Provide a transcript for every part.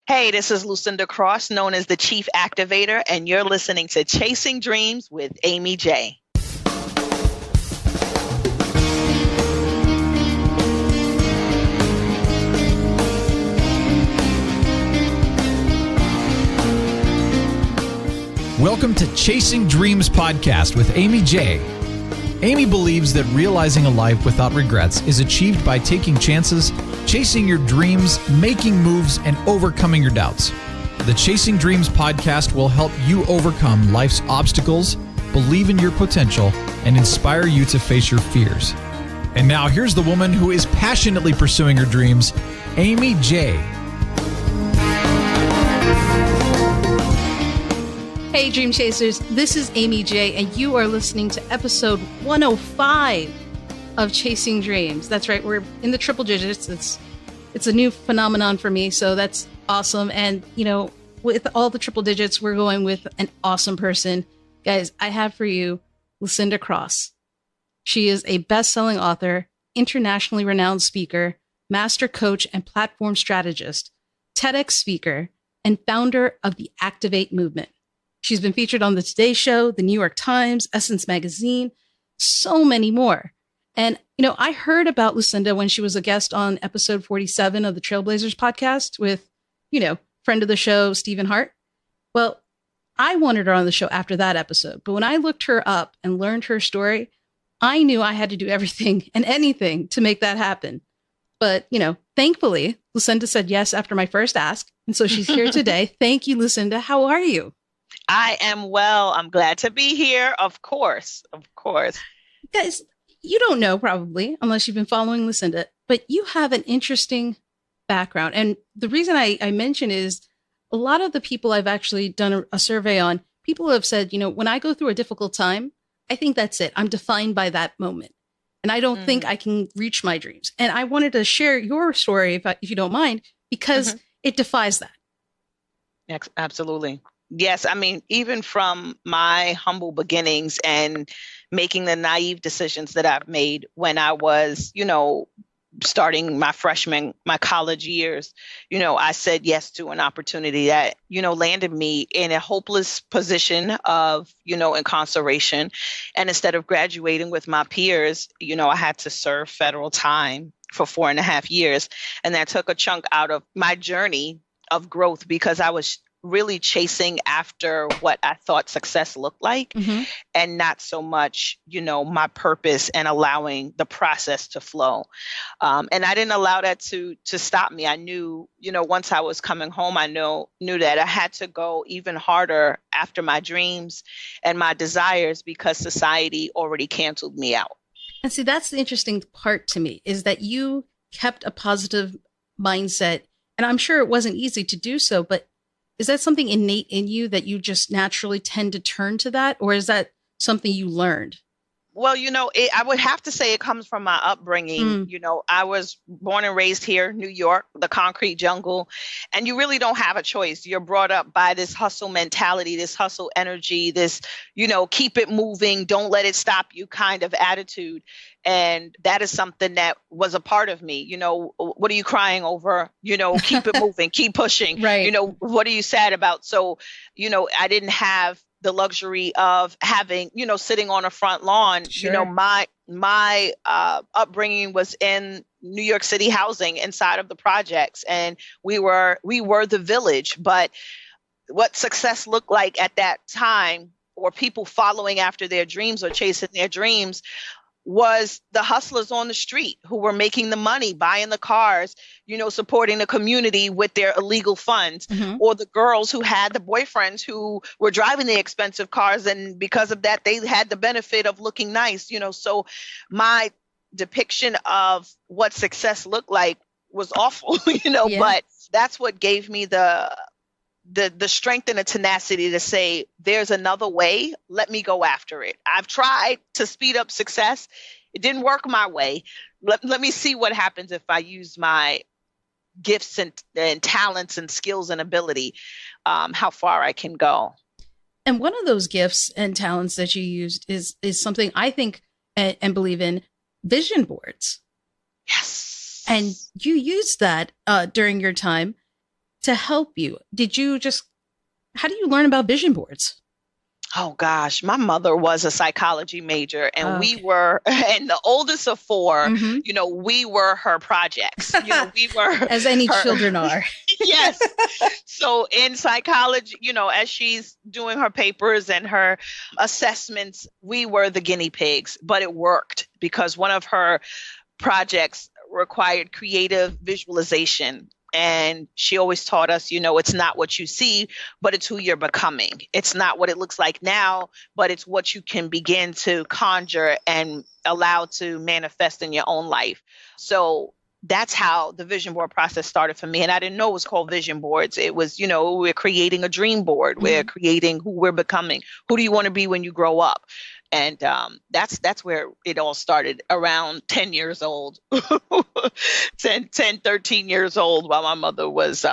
Hey, this is Lucinda Cross, known as the Chief Activator, and you're listening to Chasing Dreams with Amy J. Welcome to Chasing Dreams podcast with Amy J. Amy believes that realizing a life without regrets is achieved by taking chances, chasing your dreams, making moves, and overcoming your doubts. The Chasing Dreams podcast will help you overcome life's obstacles, believe in your potential, and inspire you to face your fears. And now here's the woman who is passionately pursuing her dreams, Amy J. Hey, Dream Chasers, this is Amy J, and you are listening to episode 105 of Chasing Dreams. That's right, we're in the triple digits. It's a new phenomenon for me, so that's awesome. And, you know, with all the triple digits, we're going with an awesome person. Guys, I have for you Lucinda Cross. She is a best-selling author, internationally renowned speaker, master coach and platform strategist, TEDx speaker, and founder of the Activate movement. She's been featured on the Today Show, the New York Times, Essence Magazine, so many more. And, you know, I heard about Lucinda when she was a guest on episode 47 of the Trailblazers podcast with, you know, friend of the show, Stephen Hart. Well, I wanted her on the show after that episode. But when I looked her up and learned her story, I knew I had to do everything and anything to make that happen. But, you know, thankfully, Lucinda said yes after my first ask. And so she's here today. Thank you, Lucinda. How are you? I am well. I'm glad to be here. Of course. Guys, you don't know probably, unless you've been following Lucinda, but you have an interesting background. And the reason I mention is a lot of the people I've actually done a survey on, people have said, you know, when I go through a difficult time, I think that's it. I'm defined by that moment. And I don't think I can reach my dreams. And I wanted to share your story, if you don't mind, because it defies that. Absolutely. Yes. I mean, even from my humble beginnings and making the naive decisions that I've made when I was, you know, starting my college years, you know, I said yes to an opportunity that, you know, landed me in a hopeless position of, you know, incarceration. And instead of graduating with my peers, you know, I had to serve federal time for 4.5 years. And that took a chunk out of my journey of growth because I was really chasing after what I thought success looked like and not so much, you know, my purpose and allowing the process to flow. And I didn't allow that to stop me. I knew, you know, once I was coming home, I knew that I had to go even harder after my dreams and my desires because society already canceled me out. And see, that's the interesting part to me is that you kept a positive mindset. And I'm sure it wasn't easy to do so, but is that something innate in you that you just naturally tend to turn to that? Or is that something you learned? Well, you know, I would have to say it comes from my upbringing. You know, I was born and raised here, New York, the concrete jungle, and you really don't have a choice. You're brought up by this hustle mentality, this hustle energy, this, you know, keep it moving, don't let it stop you kind of attitude. And that is something that was a part of me. You know, what are you crying over? You know, keep it moving, keep pushing. Right. You know, what are you sad about? So, you know, I didn't have the luxury of having, you know, sitting on a front lawn. Sure. You know, my upbringing was in New York City housing inside of the projects, and we were the village. But what success looked like at that time, or people following after their dreams or chasing their dreams, was the hustlers on the street who were making the money, buying the cars, you know, supporting the community with their illegal funds, or the girls who had the boyfriends who were driving the expensive cars. And because of that, they had the benefit of looking nice, you know. So my depiction of what success looked like was awful, you know, but that's what gave me the strength and the tenacity to say, there's another way. Let me go after it. I've tried to speed up success. It didn't work my way. Let me see what happens if I use my gifts and talents and skills and ability, how far I can go. And one of those gifts and talents that you used is something I think and believe in, vision boards. Yes. And you used that during your time. to help you, how do you learn about vision boards? Oh gosh, my mother was a psychology major, and we were, and the oldest of four, we were her projects. We were as any children are. Yes. So in psychology, as she's doing her papers and her assessments, we were the guinea pigs, but it worked because one of her projects required creative visualization. And she always taught us, it's not what you see, but it's who you're becoming. It's not what it looks like now, but it's what you can begin to conjure and allow to manifest in your own life. So that's how the vision board process started for me. And I didn't know it was called vision boards. It was, we're creating a dream board. We're creating who we're becoming. Who do you want to be when you grow up? And that's where it all started, around 10 years old, 13 years old, while my mother was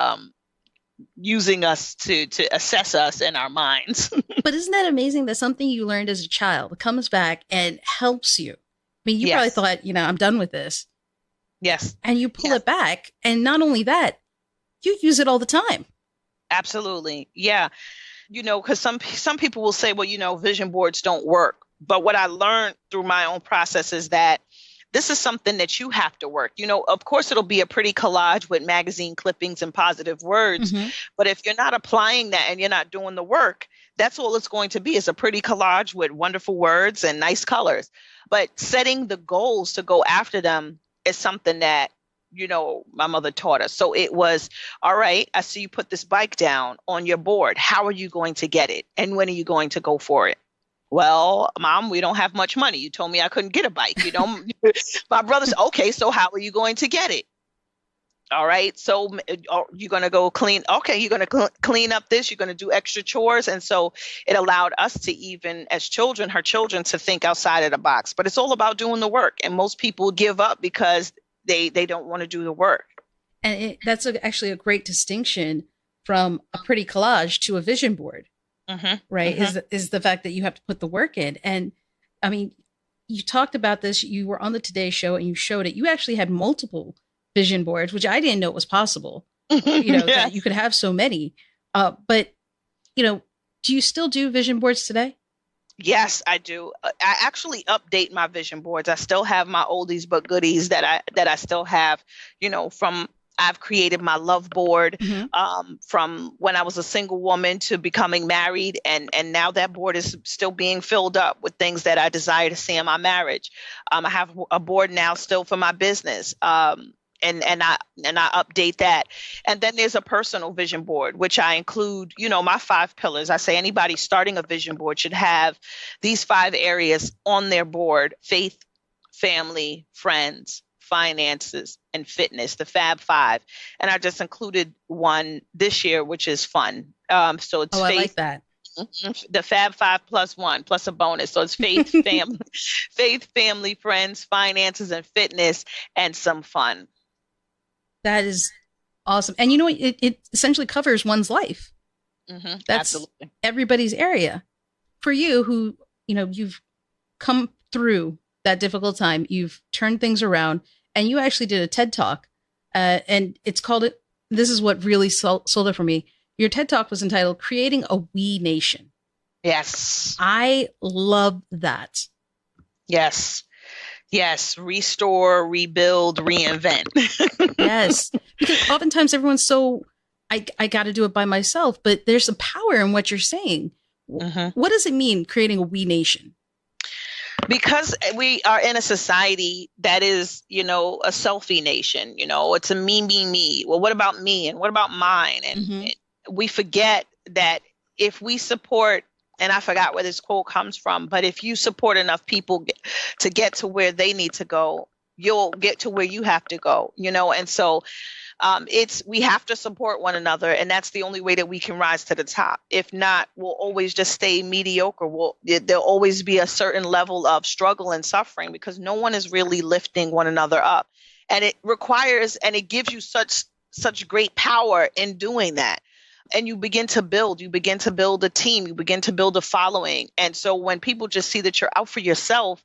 using us to assess us in our minds. But isn't that amazing that something you learned as a child comes back and helps you? I mean, you probably thought, I'm done with this. Yes. And you pull it back. And not only that, you use it all the time. Absolutely. Yeah. Because some people will say, well, vision boards don't work. But what I learned through my own process is that this is something that you have to work. Of course, it'll be a pretty collage with magazine clippings and positive words. But if you're not applying that and you're not doing the work, that's all it's going to be, is a pretty collage with wonderful words and nice colors. But setting the goals to go after them is something that, my mother taught us. So it was, all right, I see you put this bike down on your board. How are you going to get it? And when are you going to go for it? Well, Mom, we don't have much money. You told me I couldn't get a bike. My brother said, okay, so how are you going to get it? All right. So you're going to go clean. Okay. You're going to clean up this. You're going to do extra chores. And so it allowed us to, even as children, her children, to think outside of the box. But it's all about doing the work. And most people give up because they don't want to do the work. And that's actually a great distinction from a pretty collage to a vision board. Right. Is the fact that you have to put the work in. And I mean, you talked about this, you were on the Today Show and you showed it. You actually had multiple vision boards, which I didn't know was possible, that you could have so many. But, do you still do vision boards today? Yes, I do. I actually update my vision boards. I still have my oldies but goodies that I still have, I've created my love board from when I was a single woman to becoming married. And now that board is still being filled up with things that I desire to see in my marriage. I have a board now still for my business. And I update that. And then there's a personal vision board, which I include, my 5 pillars. I say anybody starting a vision board should have these 5 areas on their board: faith, family, friends, finances, and fitness, the Fab 5. And I just included one this year, which is fun. So it's faith. I like that. The Fab 5 plus 1 plus a bonus. So it's faith, family, friends, finances, and fitness, and some fun. That is awesome. And it essentially covers one's life. That's absolutely everybody's area. For you, who, you've come through that difficult time, you've turned things around, and you actually did a TED Talk, and it's called it. This is what really sold it for me. Your TED Talk was entitled "Creating a We Nation." Yes, I love that. Yes, restore, rebuild, reinvent. Yes, because oftentimes everyone's so, I got to do it by myself, but there's some power in what you're saying. What does it mean, creating a we nation? Because we are in a society that is, a selfie nation. It's a me. Well, what about me? And what about mine? And we forget that if we support, and I forgot where this quote comes from, but if you support enough people to get to where they need to go, you'll get to where you have to go, And so we have to support one another, and that's the only way that we can rise to the top. If not, we'll always just stay mediocre. There'll always be a certain level of struggle and suffering because no one is really lifting one another up. And it requires, and it gives you such great power in doing that. And you begin to build a team, you begin to build a following. And so when people just see that you're out for yourself,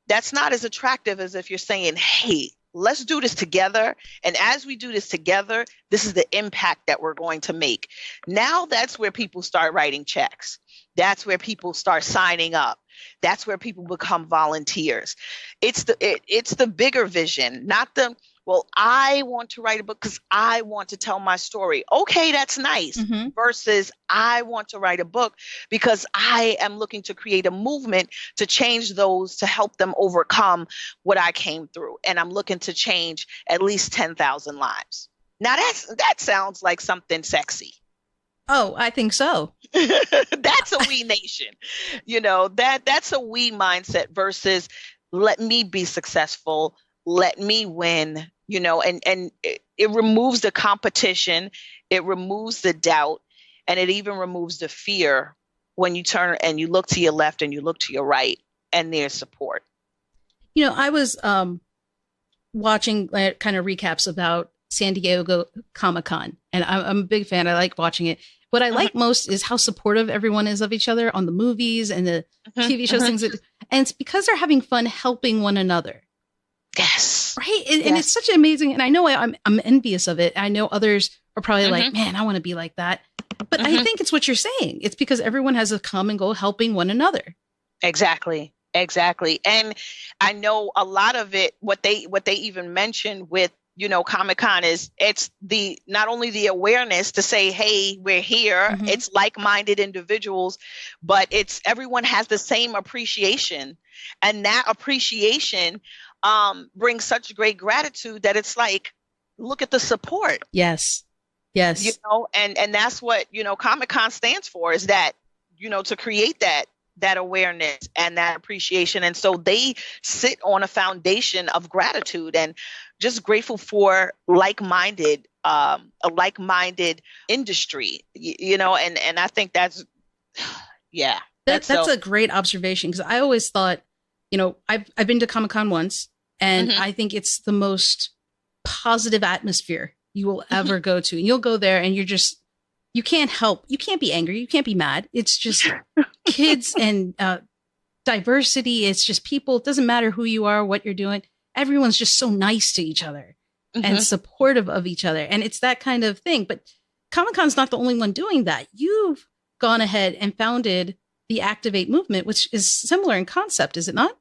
that's not as attractive as if you're saying, hey, let's do this together. And as we do this together, this is the impact that we're going to make. Now that's where people start writing checks. That's where people start signing up. That's where people become volunteers. It's the bigger vision, not the, well, I want to write a book because I want to tell my story. Okay, that's nice. Versus I want to write a book because I am looking to create a movement to change those, to help them overcome what I came through. And I'm looking to change at least 10,000 lives. Now that sounds like something sexy. Oh, I think so. That's a we nation. That's a we mindset versus let me be successful. Let me win, and it removes the competition. It removes the doubt, and it even removes the fear when you turn and you look to your left and you look to your right and there's support. I was watching kind of recaps about San Diego Comic-Con, and I'm a big fan. I like watching it. What I like most is how supportive everyone is of each other on the movies and the TV shows, and it's because they're having fun helping one another. Yes. Right. And it's such amazing. And I know I'm envious of it. I know others are probably like, man, I want to be like that. But I think it's what you're saying. It's because everyone has a common goal, helping one another. Exactly. And I know a lot of it, what they even mentioned with, Comic-Con is it's not only the awareness to say, hey, we're here, it's like-minded individuals, but it's everyone has the same appreciation. And that appreciation brings such great gratitude that it's like, look at the support. Yes. And that's what, Comic-Con stands for, is that, to create that awareness and that appreciation. And so they sit on a foundation of gratitude and just grateful for a like-minded industry, and I think that's a great observation. Cause I always thought, I've been to Comic-Con once, and I think it's the most positive atmosphere you will ever go to. And you'll go there and you can't be angry. You can't be mad. It's just kids and diversity. It's just people. It doesn't matter who you are, what you're doing. Everyone's just so nice to each other and supportive of each other. And it's that kind of thing. But Comic-Con's not the only one doing that. You've gone ahead and founded the Activate movement, which is similar in concept, is it not?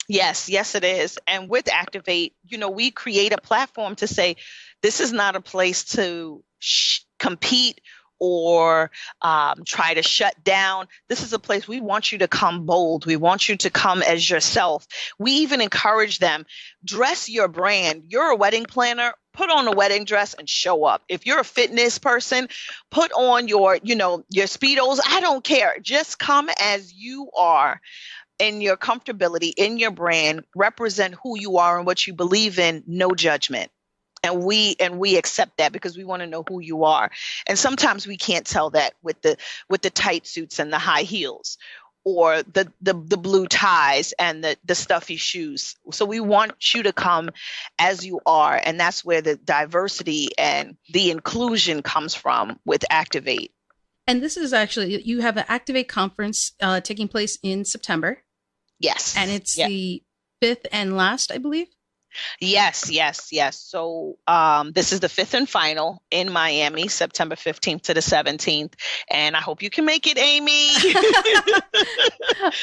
Yes, it is. And with Activate, we create a platform to say, this is not a place to compete or try to shut down. This is a place we want you to come bold. We want you to come as yourself. We even encourage them, dress your brand. You're a wedding planner, put on a wedding dress and show up. If you're a fitness person, put on your Speedos. I don't care. Just come as you are in your comfortability, in your brand, represent who you are and what you believe in, no judgment. And we accept that because we want to know who you are. And sometimes we can't tell that with the tight suits and the high heels or the blue ties and the stuffy shoes. So we want you to come as you are. And that's where the diversity and the inclusion comes from with Activate. And this is actually, you have an Activate conference taking place in September. Yes. And it's the 5th and last, I believe. Yes. So this is the 5th and final in Miami, September 15th to the 17th. And I hope you can make it, Amy.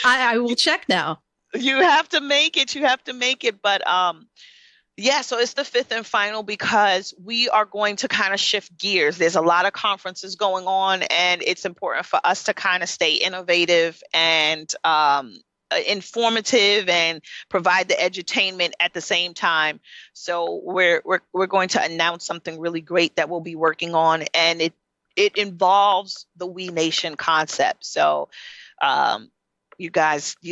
I will check now. You have to make it. But so it's the 5th and final because we are going to kind of shift gears. There's a lot of conferences going on, and it's important for us to kind of stay innovative and informative and provide the edutainment at the same time. So we're going to announce something really great that we'll be working on, and it involves the We Nation concept. So you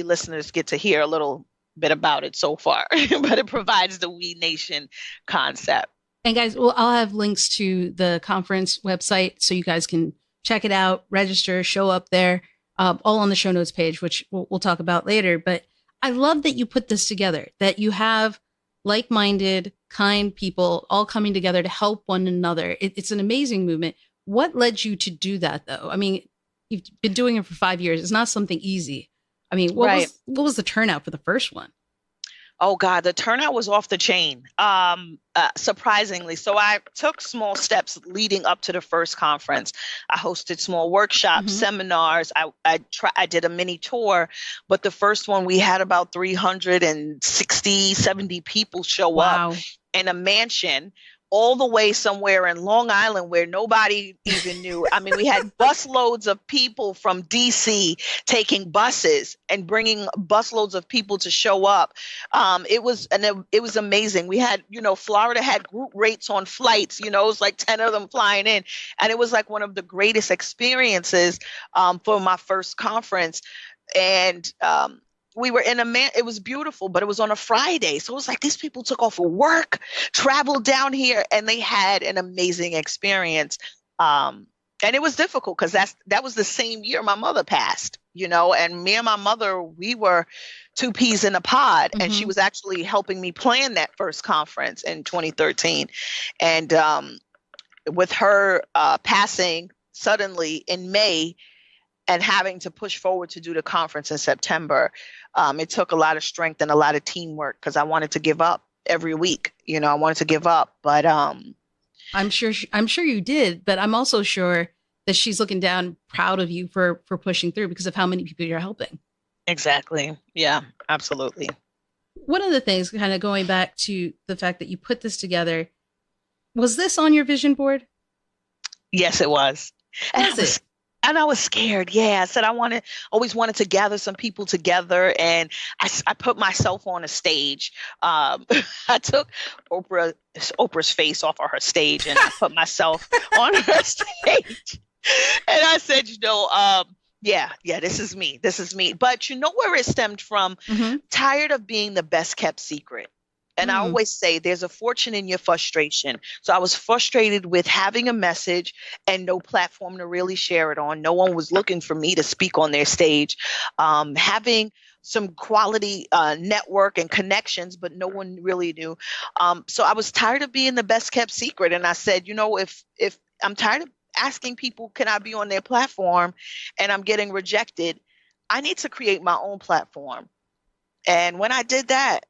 listeners get to hear a little bit about it so far, but it provides the We Nation concept. And guys, I'll have links to the conference website so you guys can check it out, register, show up there. All on the show notes page, which we'll talk about later. But I love that you put this together, that you have like-minded, kind people all coming together to help one another. It's an amazing movement. What led you to do that, though? I mean, you've been doing it for 5 years. It's not something easy. I mean, what was the turnout for the first one? Oh God, the turnout was off the chain. Surprisingly. So I took small steps leading up to the first conference. I hosted small workshops, seminars. I did a mini tour, but the first one we had about 360, 70 people show up in a mansion all the way somewhere in Long Island where nobody even knew. I mean, we had busloads of people from DC taking buses and bringing busloads of people to show up. It was amazing. We had, Florida had group rates on flights, it was like 10 of them flying in. And it was like one of the greatest experiences for my first conference. And we were it was beautiful, but it was on a Friday. So it was like these people took off of work, traveled down here, and they had an amazing experience. And it was difficult because that was the same year my mother passed, and me and my mother, we were two peas in a pod. And she was actually helping me plan that first conference in 2013. And with her passing suddenly in May, and having to push forward to do the conference in September, it took a lot of strength and a lot of teamwork because I wanted to give up every week. I wanted to give up, but I'm sure you did. But I'm also sure that she's looking down, proud of you for pushing through because of how many people you're helping. Exactly. Yeah, absolutely. One of the things, kind of going back to the fact that you put this together, was this on your vision board? Yes, it was. And I was scared. Yeah. I said, always wanted to gather some people together. And I put myself on a stage. I took Oprah's face off of her stage and I put myself on her stage. And I said, yeah, this is me. This is me. But you know where it stemmed from? Tired of being the best kept secret. And I always say there's a fortune in your frustration. So I was frustrated with having a message and no platform to really share it on. No one was looking for me to speak on their stage. Having some quality network and connections, but no one really knew. So I was tired of being the best kept secret. And I said, if I'm tired of asking people, can I be on their platform? And I'm getting rejected. I need to create my own platform. And when I did that,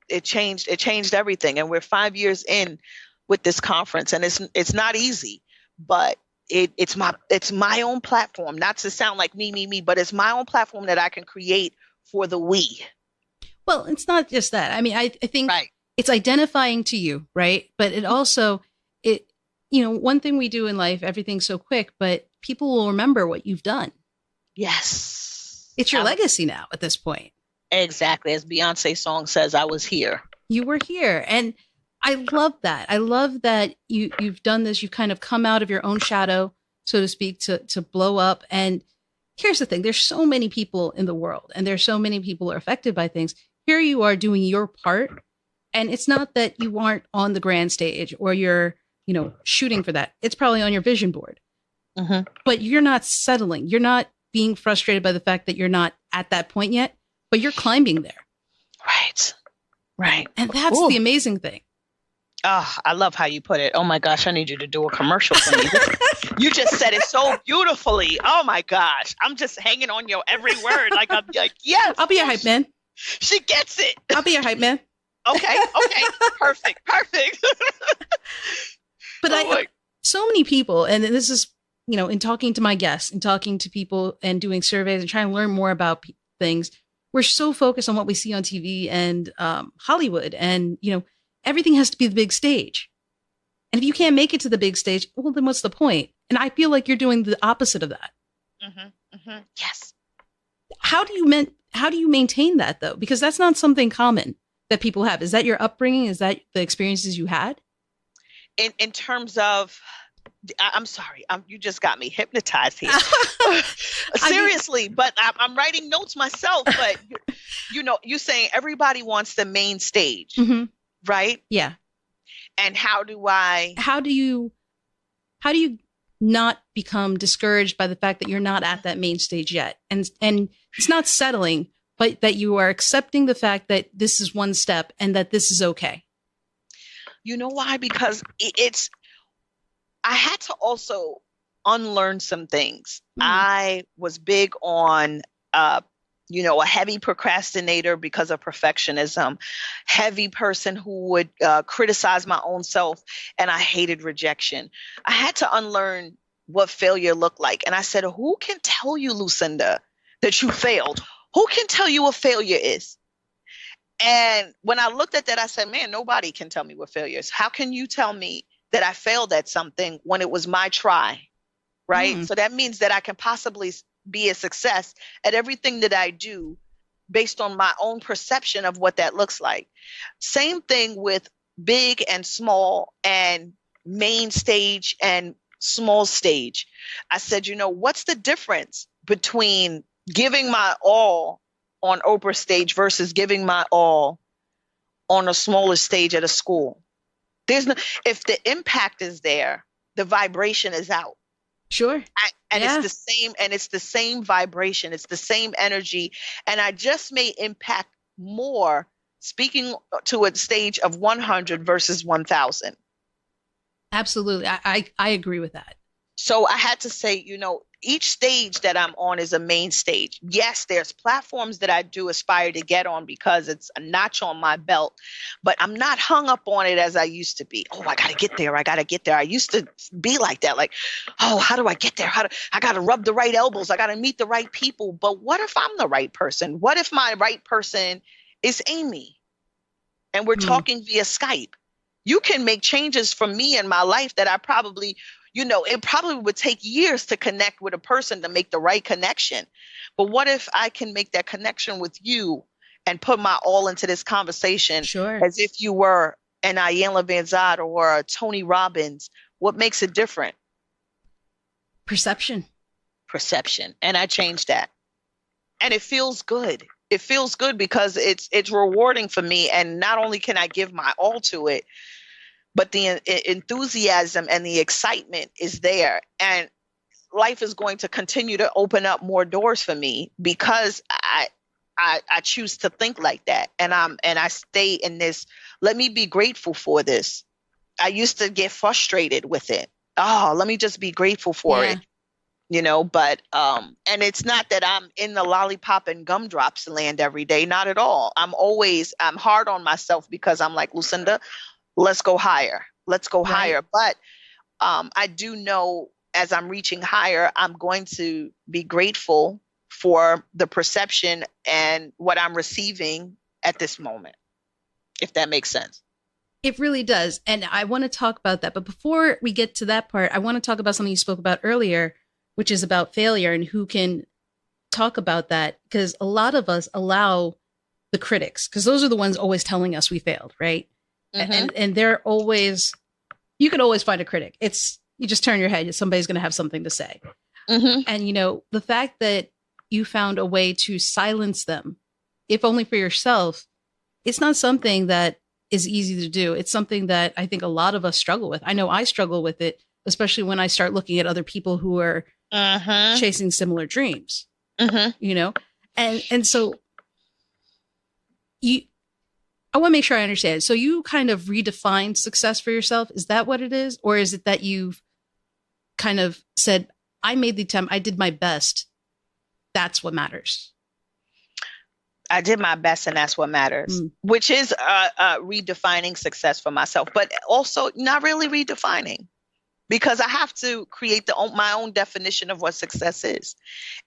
it changed everything. And we're 5 years in with this conference, and it's not easy, but it's my own platform, not to sound like me, but it's my own platform that I can create for the we. Well, it's not just that. I mean, I think it's identifying to you, right? But it also, one thing we do in life, everything's so quick, but people will remember what you've done. Yes. It's your legacy now at this point. Exactly. As Beyonce's song says, I was here. You were here. And I love that. I love that you've done this. You've kind of come out of your own shadow, so to speak, to blow up. And here's the thing. There's so many people in the world, and there's so many people are affected by things. Here you are doing your part. And it's not that you aren't on the grand stage or you're, shooting for that. It's probably on your vision board. But you're not settling. You're not being frustrated by the fact that you're not at that point yet. But you're climbing there. Right. And that's the amazing thing. Oh, I love how you put it. Oh my gosh, I need you to do a commercial for me. You just said it so beautifully. Oh my gosh. I'm just hanging on your every word. I'm like, yes. I'll be a hype man. She gets it. I'll be a hype man. Okay. Perfect. But so many people, and this is, in talking to my guests and talking to people and doing surveys and trying to learn more about things, we're so focused on what we see on TV and Hollywood, and everything has to be the big stage. And if you can't make it to the big stage, well, then what's the point? And I feel like you're doing the opposite of that. Yes. How do you maintain that though? Because that's not something common that people have. Is that your upbringing? Is that the experiences you had? In terms of, I'm sorry, you just got me hypnotized here. Seriously, but I'm writing notes myself. But you're saying everybody wants the main stage, right? Yeah. And how do you not become discouraged by the fact that you're not at that main stage yet? And it's not settling, but that you are accepting the fact that this is one step and that this is okay. You know why? Because I had to also unlearn some things. I was big on, a heavy procrastinator because of perfectionism, heavy person who would criticize my own self, and I hated rejection. I had to unlearn what failure looked like. And I said, who can tell you, Lucinda, that you failed? Who can tell you what failure is? And when I looked at that, I said, man, nobody can tell me what failure is. How can you tell me that I failed at something when it was my try, right? So that means that I can possibly be a success at everything that I do based on my own perception of what that looks like. Same thing with big and small and main stage and small stage. I said, what's the difference between giving my all on Oprah stage versus giving my all on a smaller stage at a school? If the impact is there, the vibration is out. Sure. It's the same vibration. It's the same energy. And I just may impact more speaking to a stage of 100 versus 1,000. Absolutely. I agree with that. So I had to say, each stage that I'm on is a main stage. Yes, there's platforms that I do aspire to get on because it's a notch on my belt, but I'm not hung up on it as I used to be. Oh, I got to get there. I used to be like that. Like, oh, how do I get there? I got to rub the right elbows. I got to meet the right people. But what if I'm the right person? What if my right person is Amy and we're talking via Skype? You can make changes for me in my life that I probably it probably would take years to connect with a person to make the right connection. But what if I can make that connection with you and put my all into this conversation as if you were an Iyanla Vanzant or a Tony Robbins? What makes it different? Perception. And I changed that. And it feels good. It feels good because it's rewarding for me. And not only can I give my all to it, but the enthusiasm and the excitement is there. And life is going to continue to open up more doors for me because I choose to think like that. And I stay in this, let me be grateful for this. I used to get frustrated with it. Oh, let me just be grateful for it. But and it's not that I'm in the lollipop and gumdrops land every day. Not at all. I'm hard on myself because I'm like, Lucinda, let's go higher. But I do know as I'm reaching higher, I'm going to be grateful for the perception and what I'm receiving at this moment, if that makes sense. It really does. And I want to talk about that. But before we get to that part, I want to talk about something you spoke about earlier, which is about failure and who can talk about that. Because a lot of us allow the critics, because those are the ones always telling us we failed, right? And they're always, you can always find a critic. You just turn your head, somebody's going to have something to say. And, the fact that you found a way to silence them, if only for yourself, it's not something that is easy to do. It's something that I think a lot of us struggle with. I know I struggle with it, especially when I start looking at other people who are chasing similar dreams, and so I want to make sure I understand. So you kind of redefined success for yourself. Is that what it is? Or is it that you've kind of said, I made the attempt, I did my best. That's what matters. I did my best and that's what matters, which is redefining success for myself, but also not really redefining because I have to create my own definition of what success is.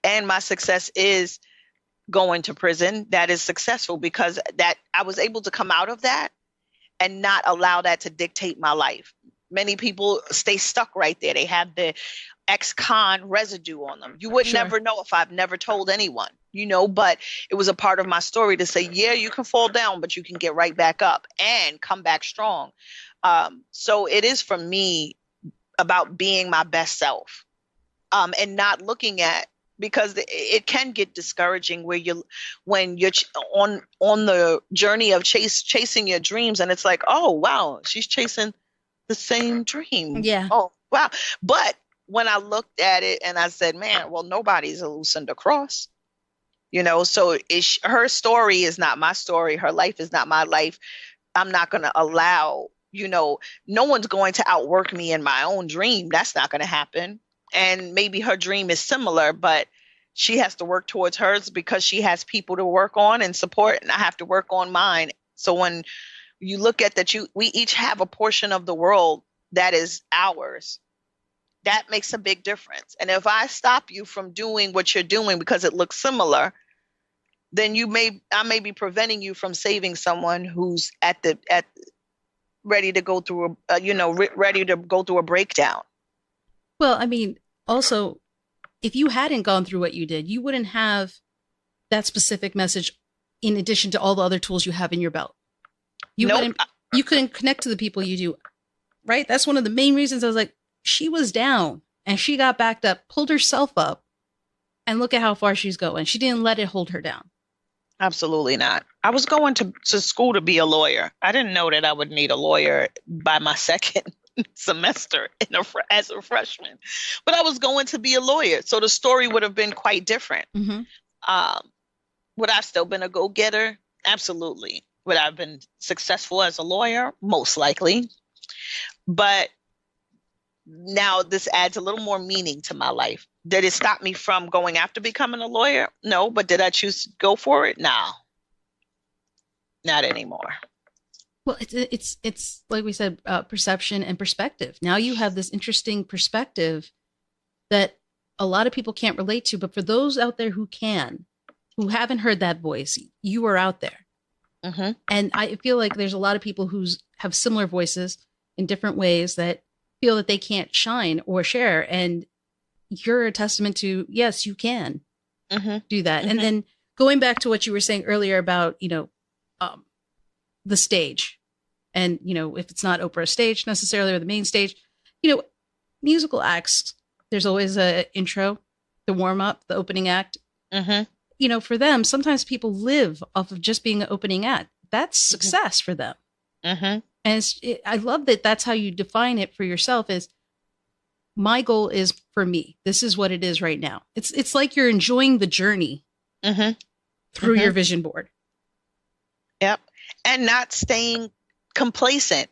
And my success is going to prison. That is successful because that I was able to come out of that and not allow that to dictate my life. Many people stay stuck right there. They have the ex-con residue on them. You would never know if I've never told anyone, but it was a part of my story to say, yeah, you can fall down, but you can get right back up and come back strong. So it is for me about being my best self and not looking at, because it can get discouraging when you're on the journey of chasing your dreams. And it's like, oh, wow, she's chasing the same dream. Yeah. Oh, wow. But when I looked at it and I said, man, well, nobody's a Lucinda Cross, so her story is not my story. Her life is not my life. I'm not going to allow, no one's going to outwork me in my own dream. That's not going to happen. And maybe her dream is similar, but She has to work towards hers because she has people to work on and support, and I have to work on mine. So when you look at that, we each have a portion of the world that is ours. That makes a big difference. And if I stop you from doing what you're doing because it looks similar, then I may be preventing you from saving someone who's ready to go through ready to go through a breakdown. Well, I mean, also, if you hadn't gone through what you did, you wouldn't have that specific message in addition to all the other tools you have in your belt. You couldn't connect to the people you do, right? That's one of the main reasons I was like, she was down and she got backed up, pulled herself up, and look at how far she's going. She didn't let it hold her down. Absolutely not. I was going to school to be a lawyer. I didn't know that I would need a lawyer by my second semester as a freshman, but I was going to be a lawyer. So the story would have been quite different. Mm-hmm. Would I still been a go-getter? Absolutely. Would I have been successful as a lawyer? Most likely. But now this adds a little more meaning to my life. Did it stop me from going after becoming a lawyer? No. But did I choose to go for it? No. Not anymore. Well, it's like we said, perception and perspective. Now you have this interesting perspective that a lot of people can't relate to, but for those out there who can, who haven't heard that voice, you are out there. Mm-hmm. And I feel like there's a lot of people who have similar voices in different ways that feel that they can't shine or share. And you're a testament to, yes, you can do that. Mm-hmm. And then going back to what you were saying earlier about, the stage and, if it's not Oprah's stage necessarily or the main stage, musical acts, there's always a intro, the warm up, the opening act. Mm-hmm. For them, sometimes people live off of just being an opening act. That's success for them. Mm-hmm. And I love that that's how you define it for yourself is my goal is for me. This is what it is right now. It's like you're enjoying the journey through your vision board. Yep. And not staying complacent,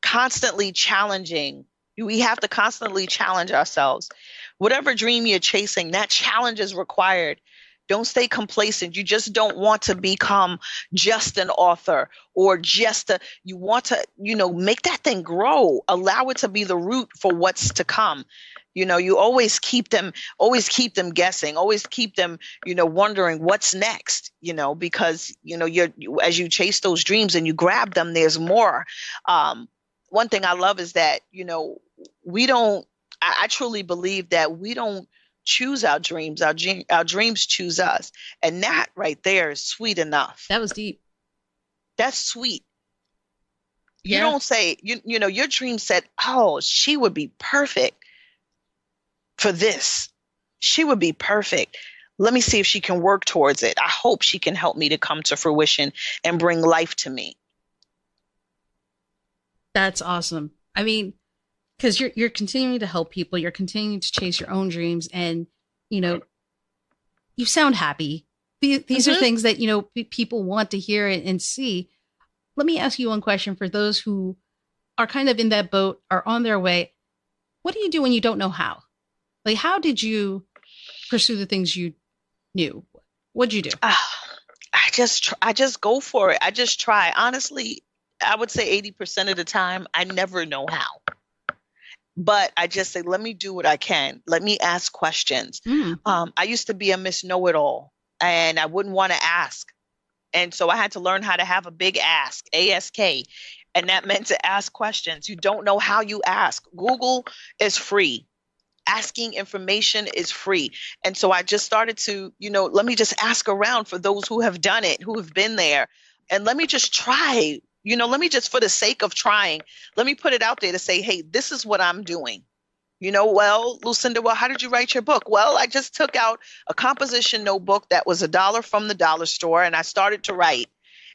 constantly challenging. We have to constantly challenge ourselves. Whatever dream you're chasing, that challenge is required. Don't stay complacent. You just don't want to become just an author or you want to, make that thing grow. Allow it to be the root for what's to come. You always keep them guessing, always keep them, wondering what's next, because, as you chase those dreams and you grab them, there's more. One thing I love is that, I truly believe that we don't choose our dreams. Our dreams choose us. And that right there is sweet enough. That was deep. That's sweet. Yeah. You don't say, your dream said, oh, she would be perfect for this. She would be perfect. Let me see if she can work towards it. I hope she can help me to come to fruition and bring life to me. That's awesome. I mean, because you're continuing to help people, you're continuing to chase your own dreams, and you sound happy. These are things that people want to hear and see. Let me ask you one question for those who are kind of in that boat, are on their way. What do you do when you don't know how? Like, how did you pursue the things you knew? What'd you do? I just go for it. I just try. Honestly, I would say 80% of the time, I never know how. But I just say, let me do what I can. Let me ask questions. I used to be a Miss Know-It-All, and I wouldn't want to ask. And so I had to learn how to have a big ask, A-S-K. And that meant to ask questions. You don't know how you ask. Google is free. Asking information is free. And so I just started to, let me just ask around for those who have done it, who have been there. And let me just try. Let me just, for the sake of trying, let me put it out there to say, hey, this is what I'm doing. Well, Lucinda, how did you write your book? Well, I just took out a composition notebook that was $1 from the dollar store, and I started to write.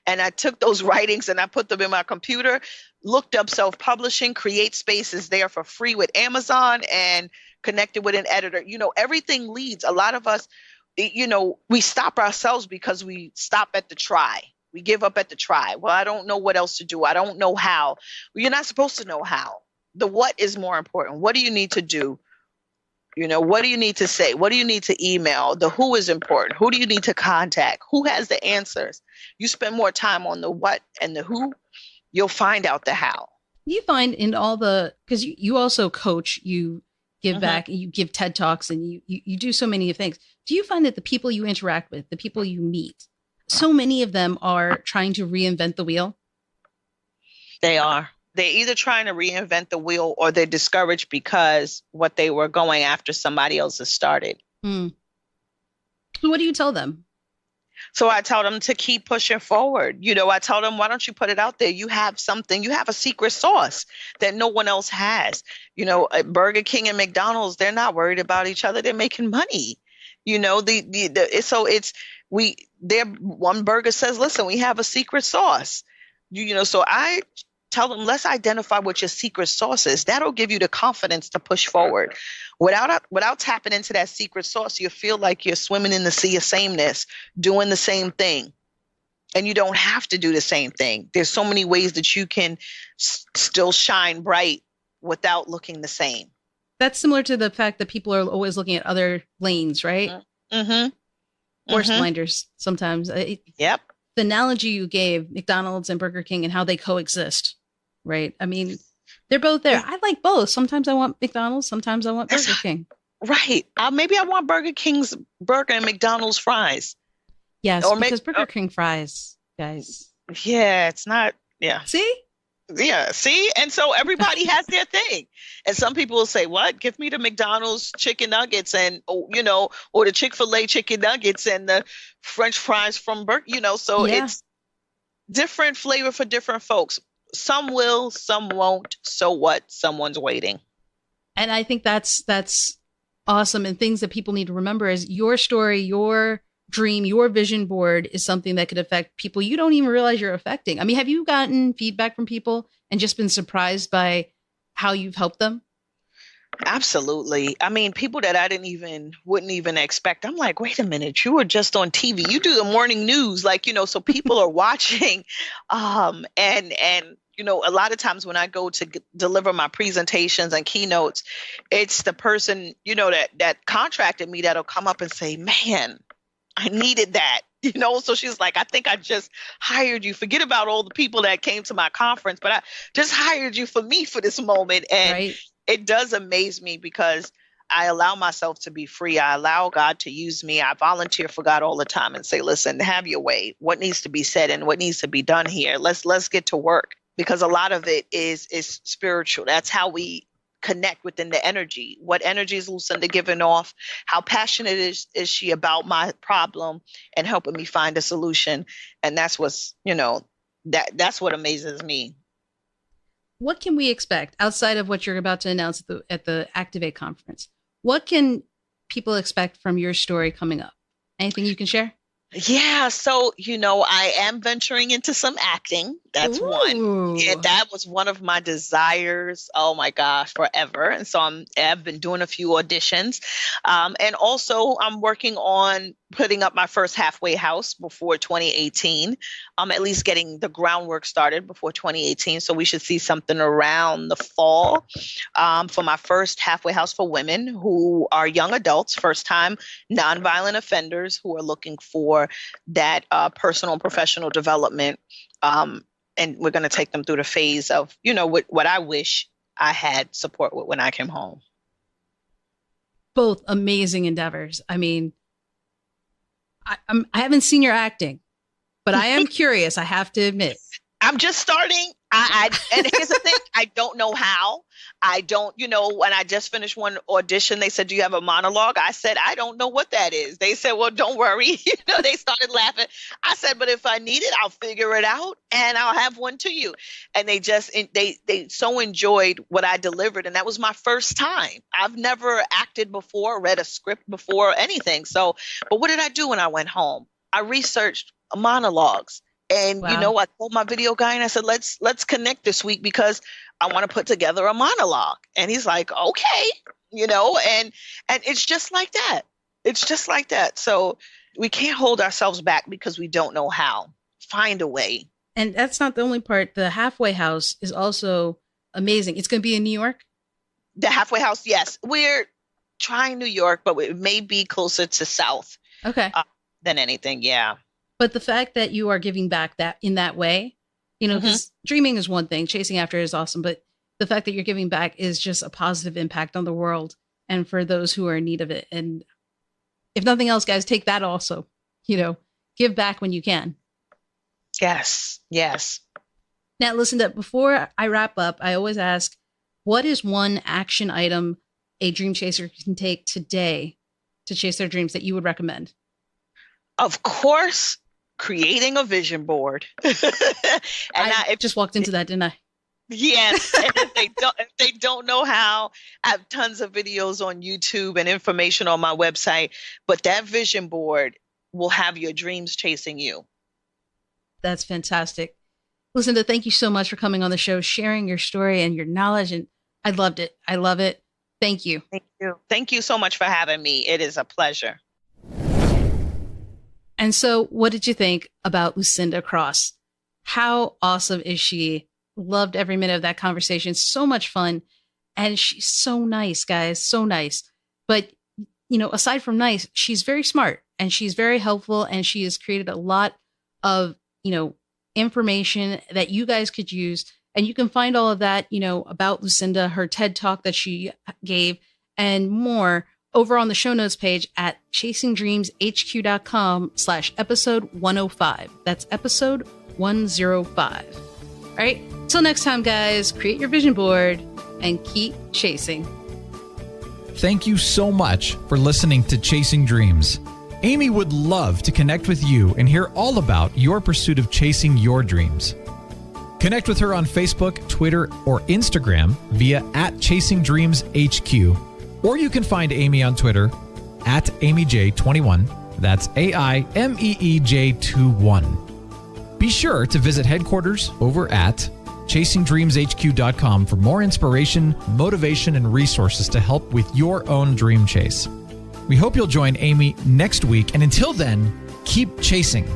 And I took those writings and I put them in my computer, looked up self-publishing, Create Space is there for free with Amazon, and connected with an editor. Everything leads. A lot of us, we stop ourselves because we stop at the try. We give up at the try. Well, I don't know what else to do. I don't know how. Well, you're not supposed to know how. The what is more important. What do you need to do What do you need to say? What do you need to email? The who is important. Who do you need to contact? Who has the answers? You spend more time on the what and the who, you'll find out the how. You find in all because you also coach, you give back, you give TED Talks, and you do so many things. Do you find that the people you interact with, the people you meet, so many of them are trying to reinvent the wheel? They are. They're either trying to reinvent the wheel or they're discouraged because what they were going after somebody else has started. So what do you tell them? So I tell them to keep pushing forward. I tell them, why don't you put it out there? You have something, you have a secret sauce that no one else has. Burger King and McDonald's, they're not worried about each other. They're making money. Their one burger says, listen, we have a secret sauce. So I tell them, let's identify what your secret sauce is. That'll give you the confidence to push forward. Without tapping into that secret sauce, you feel like you're swimming in the sea of sameness, doing the same thing. And you don't have to do the same thing. There's so many ways that you can still shine bright without looking the same. That's similar to the fact that people are always looking at other lanes, right? Horse blinders sometimes. Yep. The analogy you gave, McDonald's and Burger King and how they coexist, right? I mean, they're both there. I like both. Sometimes I want McDonald's. Sometimes I want Burger King. Right. Maybe I want Burger King's burger and McDonald's fries. Yes, because Burger King fries, guys. Yeah, it's not. Yeah. See? Yeah. See? And so everybody has their thing. And some people will say, what? Give me the McDonald's chicken nuggets and, or the Chick-fil-A chicken nuggets and the French fries from Burger, so it's different flavor for different folks. Some will, some won't. So what? Someone's waiting. And I think that's awesome. And things that people need to remember is your story, your dream, your vision board is something that could affect people you don't even realize you're affecting. I mean, have you gotten feedback from people and just been surprised by how you've helped them? Absolutely. I mean, people that I wouldn't even expect. I'm like, wait a minute, you were just on TV. You do the morning news, so people are watching. And a lot of times when I go to deliver my presentations and keynotes, it's the person, that contracted me that'll come up and say, man, I needed that. So she's like, I think I just hired you. Forget about all the people that came to my conference, but I just hired you for me for this moment. And It does amaze me because I allow myself to be free. I allow God to use me. I volunteer for God all the time and say, listen, have your way. What needs to be said and what needs to be done here? Let's get to work, because a lot of it is spiritual. That's how we connect within the energy. What energy is Lucinda giving off? How passionate is she about my problem and helping me find a solution? And that's what's, that's what amazes me. What can we expect outside of what you're about to announce at the Activate conference? What can people expect from your story coming up? Anything you can share? Yeah. So, I am venturing into some acting. That's one. Yeah, that was one of my desires. Oh my gosh, forever. And so I've been doing a few auditions. And also I'm working on putting up my first halfway house before 2018. At least getting the groundwork started before 2018. So we should see something around the fall for my first halfway house for women who are young adults, first time nonviolent offenders who are looking for that personal and professional development. And we're going to take them through the phase of, what I wish I had support with when I came home. Both amazing endeavors. I mean, I haven't seen your acting, but I am curious. I have to admit. I'm just starting. And here's the thing. I don't know how. I don't, when I just finished one audition, they said, do you have a monologue? I said, I don't know what that is. They said, well, don't worry. They started laughing. I said, but if I need it, I'll figure it out and I'll have one to you. And they so enjoyed what I delivered. And that was my first time. I've never acted before, read a script before, anything. So, but what did I do when I went home? I researched monologues. And, wow. I told my video guy and I said, let's connect this week because I want to put together a monologue. And he's like, okay, and it's just like that. It's just like that. So we can't hold ourselves back because we don't know how. Find a way. And that's not the only part. The halfway house is also amazing. It's going to be in New York. The halfway house. Yes. trying New York, but it may be closer to South. Okay. Than anything. Yeah. But the fact that you are giving back that in that way, because dreaming is one thing, chasing after it is awesome, but the fact that you're giving back is just a positive impact on the world and for those who are in need of it. And if nothing else, guys, take that also, give back when you can. Yes. Yes. Now, Lucinda, before I wrap up, I always ask, what is one action item a dream chaser can take today to chase their dreams that you would recommend? Of course, creating a vision board. And I just walked into that, didn't I? Yes. And if they don't know how, I have tons of videos on YouTube and information on my website, but that vision board will have your dreams chasing you. That's fantastic. Lucinda, thank you so much for coming on the show, sharing your story and your knowledge. And I loved it. I love it. Thank you. Thank you. Thank you so much for having me. It is a pleasure. And so what did you think about Lucinda Cross? How awesome is she? Loved every minute of that conversation. So much fun. And she's so nice, guys. So nice. But, aside from nice, she's very smart and she's very helpful. And she has created a lot of, information that you guys could use. And you can find all of that, about Lucinda, her TED Talk that she gave, and more over on the show notes page at chasingdreamshq.com/episode 105. That's episode 105. All right. Till next time, guys, create your vision board and keep chasing. Thank you so much for listening to Chasing Dreams. Amy would love to connect with you and hear all about your pursuit of chasing your dreams. Connect with her on Facebook, Twitter, or Instagram via @ChasingDreamsHQ. Or you can find Amy on Twitter @AmyJ21. That's AIMEEJ21. Be sure to visit headquarters over at ChasingDreamsHQ.com for more inspiration, motivation, and resources to help with your own dream chase. We hope you'll join Amy next week, and until then, keep chasing.